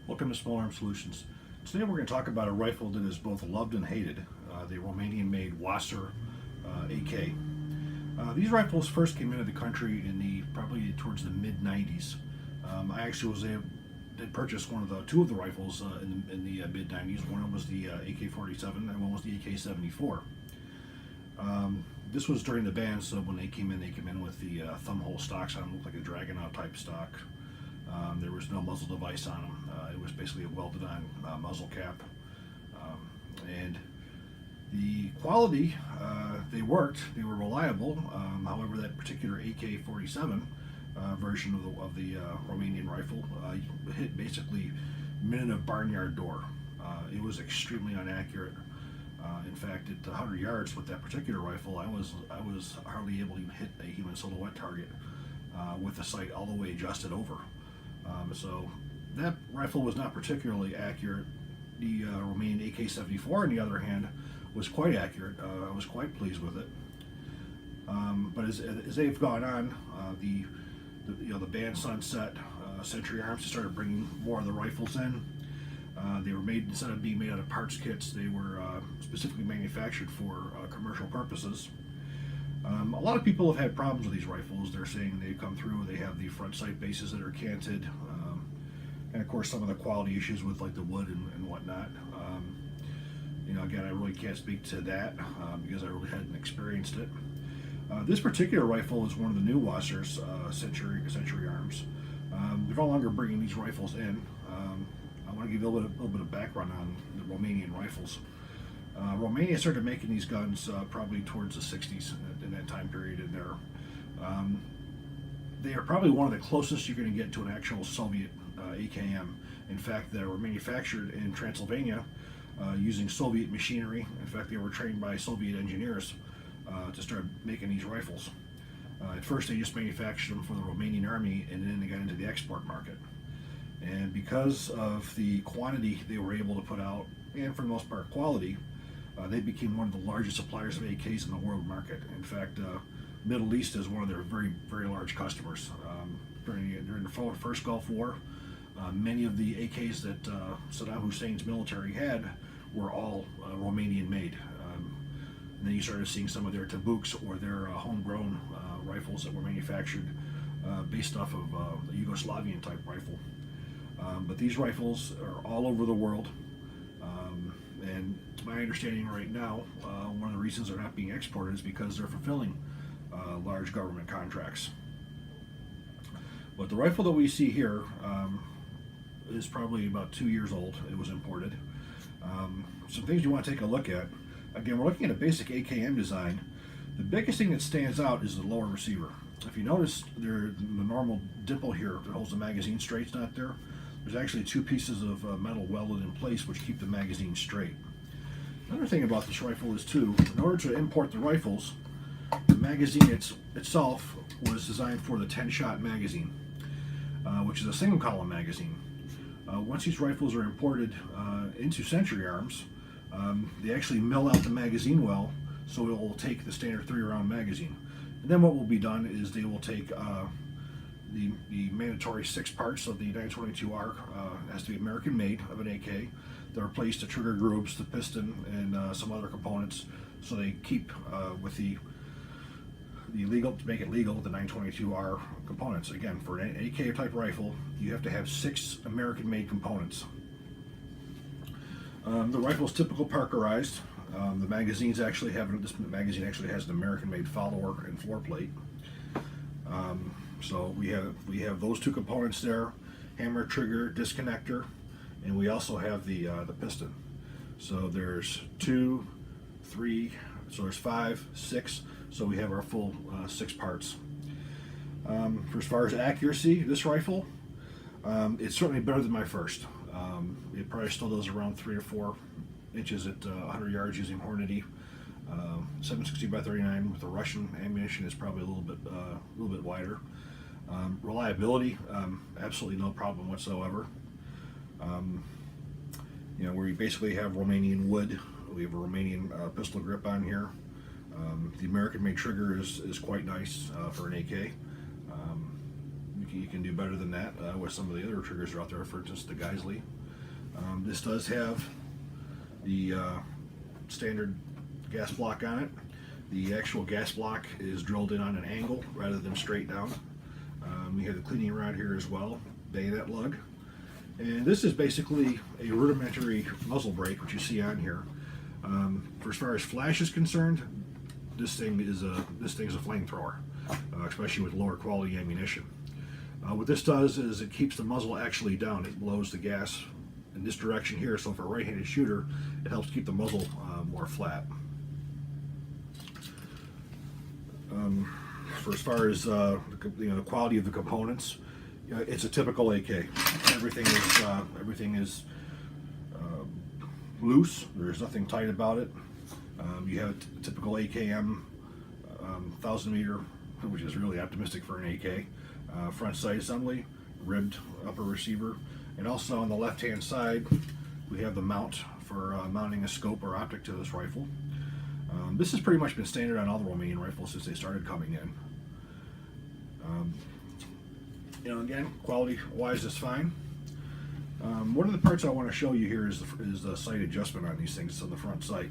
Welcome to Small Arms Solutions. Today we're going to talk about a rifle that is both loved and hated, the Romanian-made WASR AK. These rifles first came into the country in probably towards the mid-90s. I actually did purchase two of the rifles in the mid-90s. One was the AK-47 and one was the AK-74. This was during the ban, so when they came in with the thumb hole stocks on them, looked like a Dragonaut type stock. There was no muzzle device on them. It was basically a welded on muzzle cap. And the quality, they worked, they were reliable. However, that particular AK-47 version of the Romanian rifle hit basically minute of barnyard door. It was extremely inaccurate. In fact, at 100 yards with that particular rifle, I was hardly able to hit a human silhouette target with the sight all the way adjusted over. So that rifle was not particularly accurate. The Romanian AK-74, on the other hand, was quite accurate. I was quite pleased with it. But as they've gone on, the ban sunset, Century Arms started bringing more of the rifles in. They were made, instead of being made out of parts kits, they were specifically manufactured for commercial purposes. A lot of people have had problems with these rifles. They're saying they come through, they have the front sight bases that are canted, and of course some of the quality issues with like the wood and whatnot. Again, I really can't speak to that because I really hadn't experienced it. This particular rifle is one of the new WASRs, Century Arms. They're no longer bringing these rifles in. I want to give you a little bit of background on the Romanian rifles. Romania started making these guns probably towards the 60s in that time period, and they are probably one of the closest you're going to get to an actual Soviet AKM. In fact, they were manufactured in Transylvania using Soviet machinery. In fact, they were trained by Soviet engineers to start making these rifles. At first, they just manufactured them for the Romanian army, and then they got into the export market. And because of the quantity they were able to put out, and for the most part quality, they became one of the largest suppliers of AKs in the world market. In fact, Middle East is one of their very, very large customers. During the first Gulf War, many of the AKs that Saddam Hussein's military had were all Romanian made. And then you started seeing some of their Tabuks or their homegrown rifles that were manufactured based off of a Yugoslavian type rifle. But these rifles are all over the world. And to my understanding right now, one of the reasons they're not being exported is because they're fulfilling large government contracts. But the rifle that we see here is probably about 2 years old. It was imported. Some things you want to take a look at. Again, we're looking at a basic AKM design. The biggest thing that stands out is the lower receiver. If you notice, the normal dimple here that holds the magazine straight's not there. There's actually two pieces of metal welded in place which keep the magazine straight. Another thing about this rifle is too, in order to import the rifles, the magazine itself was designed for the 10-shot magazine, which is a single column magazine. Once these rifles are imported into Century Arms, they actually mill out the magazine well, so it will take the standard 3-round magazine. And then what will be done is they will take the mandatory 6 parts of the 922R, has to be American made of an AK. They're replaced the trigger grooves, the piston, and some other components, so they keep with the legal, to make it legal, the 922R components. Again, for an AK type rifle, you have to have 6 American made components. The rifle is typical Parkerized. The magazines actually this magazine actually has an American made follower and floor plate. So we have those 2 components there: hammer, trigger, disconnector, and we also have the piston. So there's 2, 3, so there's 5, 6. So we have our full 6 parts. For as far as accuracy, this rifle, it's certainly better than my first. It probably still does around 3 or 4 inches at 100 yards using Hornady. 760 by 39 with the Russian ammunition is probably a little bit wider. Reliability, absolutely no problem whatsoever. We basically have Romanian wood. We have a Romanian pistol grip on here. The American-made trigger is quite nice for an AK. You can do better than that with some of the other triggers that are out there, for instance, the Geisley. This does have the standard gas block on it. The actual gas block is drilled in on an angle rather than straight down. We have the cleaning rod here as well, bayonet lug. And this is basically a rudimentary muzzle brake, which you see on here. For as far as flash is concerned, this thing is a flamethrower, especially with lower quality ammunition. What this does is it keeps the muzzle actually down. It blows the gas in this direction here, so for a right-handed shooter, it helps keep the muzzle more flat. For as far as the quality of the components, it's a typical AK. Everything is loose. There's nothing tight about it. You have a typical AKM 1000 meter, which is really optimistic for an AK. Front sight assembly, ribbed upper receiver, and also on the left-hand side we have the mount for mounting a scope or optic to this rifle. This has pretty much been standard on all the Romanian rifles since they started coming in. Again, quality-wise, it's fine. One of the parts I want to show you here is the sight adjustment on these things. It's on the front sight.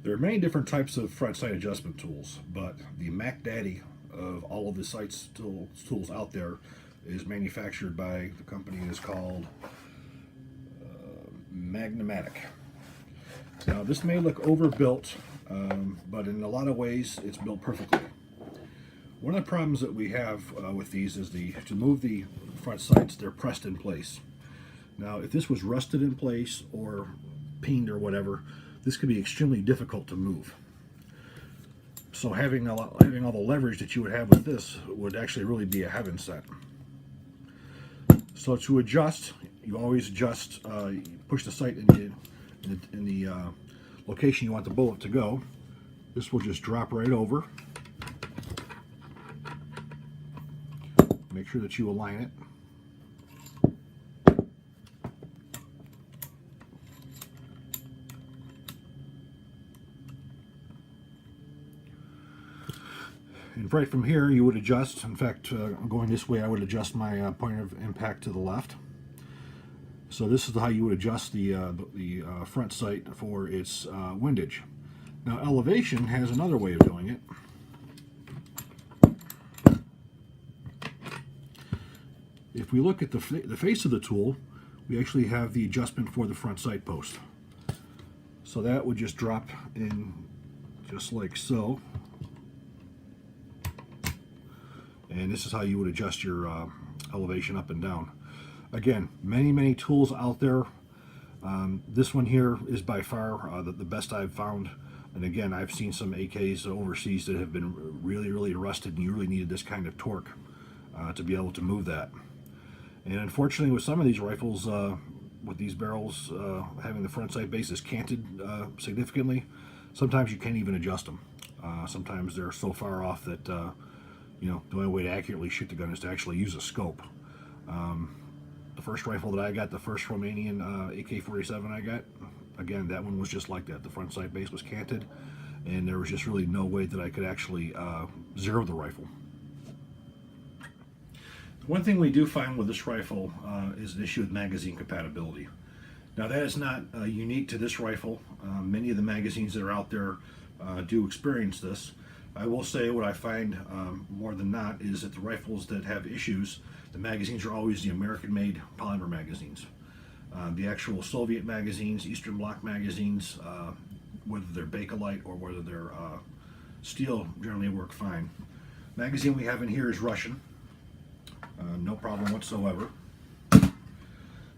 There are many different types of front sight adjustment tools, but the Mac Daddy of all of the sight tools out there is manufactured by the company that is called Magnomatic. Now, this may look overbuilt, but in a lot of ways, it's built perfectly. One of the problems that we have with these is to move the front sights, they're pressed in place. Now, if this was rusted in place or peened or whatever, this could be extremely difficult to move. So having all the leverage that you would have with this would actually really be a heaven sent. So to adjust, you always adjust, you push the sight in the location you want the bullet to go. This will just drop right over. Make sure that you align it. And right from here you would adjust. In fact, going this way I would adjust my point of impact to the left. So this is how you would adjust the front sight for its windage. Now, elevation has another way of doing it. If we look at the face of the tool, we actually have the adjustment for the front sight post. So that would just drop in just like so. And this is how you would adjust your elevation up and down. Again, many tools out there. This one here is by far the best I've found. And again, I've seen some AKs overseas that have been really rusted, and you really needed this kind of torque to be able to move that. And unfortunately, with some of these rifles, with these barrels having the front sight bases canted significantly, sometimes you can't even adjust them. Sometimes they're so far off that the only way to accurately shoot the gun is to actually use a scope. The first rifle that I got, the first Romanian AK-47 I got, again, that one was just like that. The front sight base was canted, and there was just really no way that I could actually zero the rifle. One thing we do find with this rifle is an issue with magazine compatibility. Now, that is not unique to this rifle. Many of the magazines that are out there do experience this. I will say what I find more than not is that the rifles that have issues, the magazines are always the American-made polymer magazines. The actual Soviet magazines, Eastern Bloc magazines, whether they're Bakelite or whether they're steel, generally work fine. Magazine we have in here is Russian. No problem whatsoever.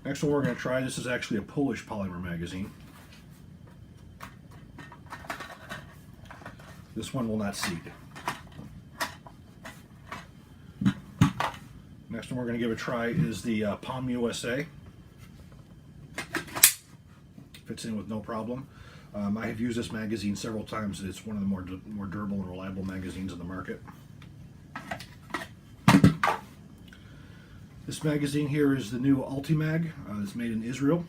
Next one we're going to try, this is actually a Polish polymer magazine. This one will not seat. Next one we're going to give a try is the Palm USA. Fits in with no problem. I have used this magazine several times. It's one of the more durable and reliable magazines in the market. This magazine here is the new Ultimag. It's made in Israel.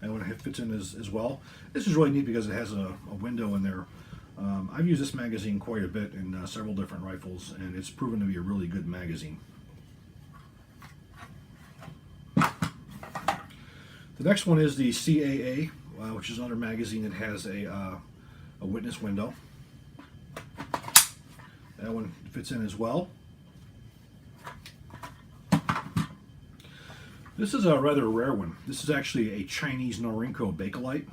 That one fits in as well. This is really neat because it has a window in there. I've used this magazine quite a bit in several different rifles, and it's proven to be a really good magazine. The next one is the CAA, which is another magazine that has a witness window. That one fits in as well. This is a rather rare one. This is actually a Chinese Norinco Bakelite.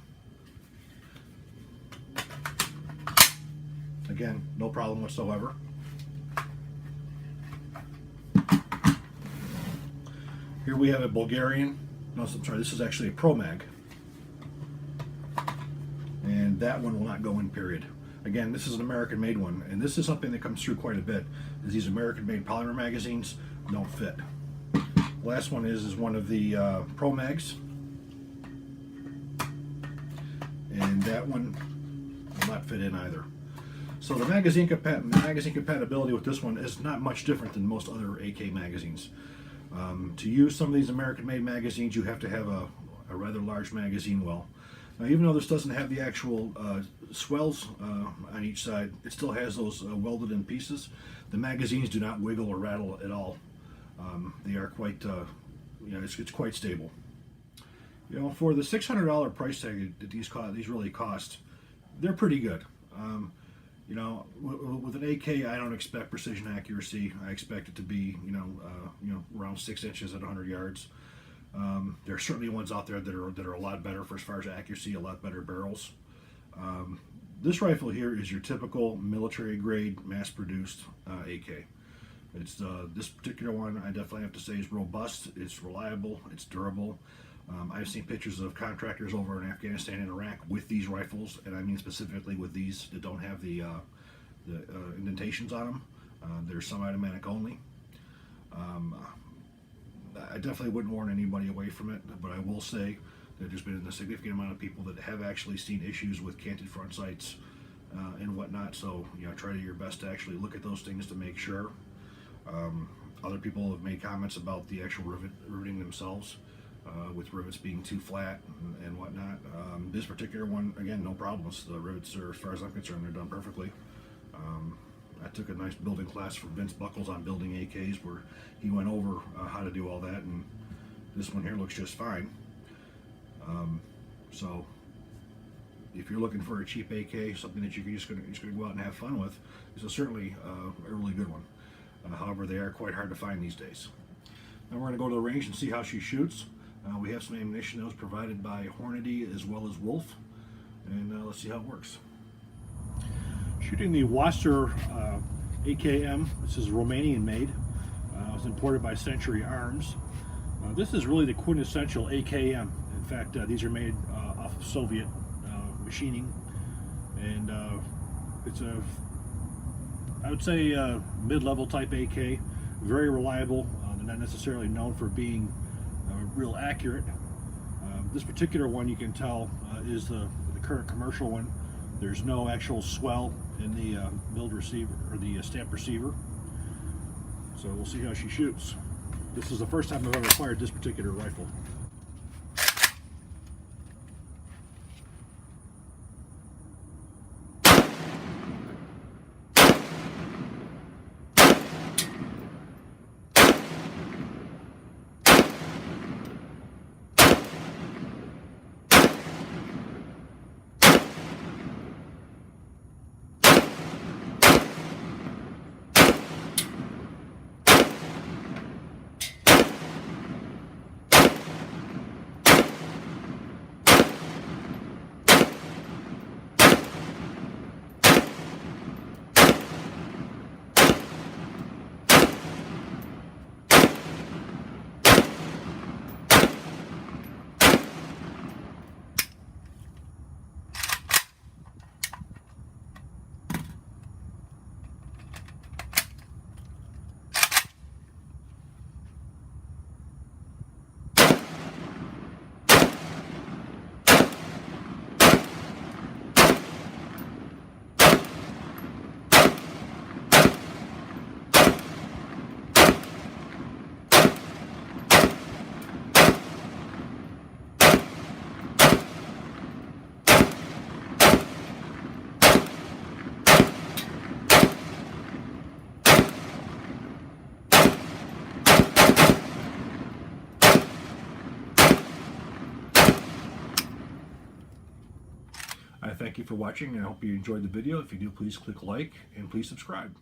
Again, no problem whatsoever. Here we have a Bulgarian. No, I'm sorry, this is actually a Pro Mag. And that one will not go in, period. Again, this is an American-made one, and this is something that comes through quite a bit. Is these American-made polymer magazines don't fit. The last one is one of the Pro Mags, and that one will not fit in either. So the magazine compatibility with this one is not much different than most other AK magazines. To use some of these American-made magazines, you have to have a rather large magazine well. Now, even though this doesn't have the actual swells on each side, it still has those welded in pieces. The magazines do not wiggle or rattle at all. They are quite, it's quite stable. You know, for the $600 price tag that these really cost, they're pretty good. You know, with an AK, I don't expect precision accuracy. I expect it to be, around 6 inches at 100 yards. There are certainly ones out there that are a lot better for as far as accuracy, a lot better barrels. This rifle here is your typical military grade, mass-produced AK. It's this particular one, I definitely have to say, is robust. It's reliable. It's durable. I've seen pictures of contractors over in Afghanistan and Iraq with these rifles, and I mean specifically with these that don't have the indentations on them. They're semi-automatic only. I definitely wouldn't warn anybody away from it, but I will say that there's been a significant amount of people that have actually seen issues with canted front sights and whatnot. So try your best to actually look at those things to make sure. Other people have made comments about the actual riveting themselves, with rivets being too flat and whatnot. This particular one, again, no problems. The rivets are, as far as I'm concerned, they're done perfectly. I took a nice building class from Vince Buckles on building AKs where he went over how to do all that, and this one here looks just fine. So if you're looking for a cheap AK, something that you're just gonna go out and have fun with, this is certainly a really good one. However, they are quite hard to find these days. Now we're going to go to the range and see how she shoots. We have some ammunition that was provided by Hornady as well as Wolf, and let's see how it works. Shooting the WASR AKM. This is Romanian made. It was imported by Century Arms. This is really the quintessential AKM. In fact, these are made off of Soviet machining, and it's I would say mid-level type AK. Very reliable. They're not necessarily known for being real accurate. This particular one, you can tell, is the current commercial one. There's no actual swell in the milled receiver or the stamp receiver. So we'll see how she shoots. This is the first time I've ever fired this particular rifle. I thank you for watching, and I hope you enjoyed the video. If you do, please click like and please subscribe.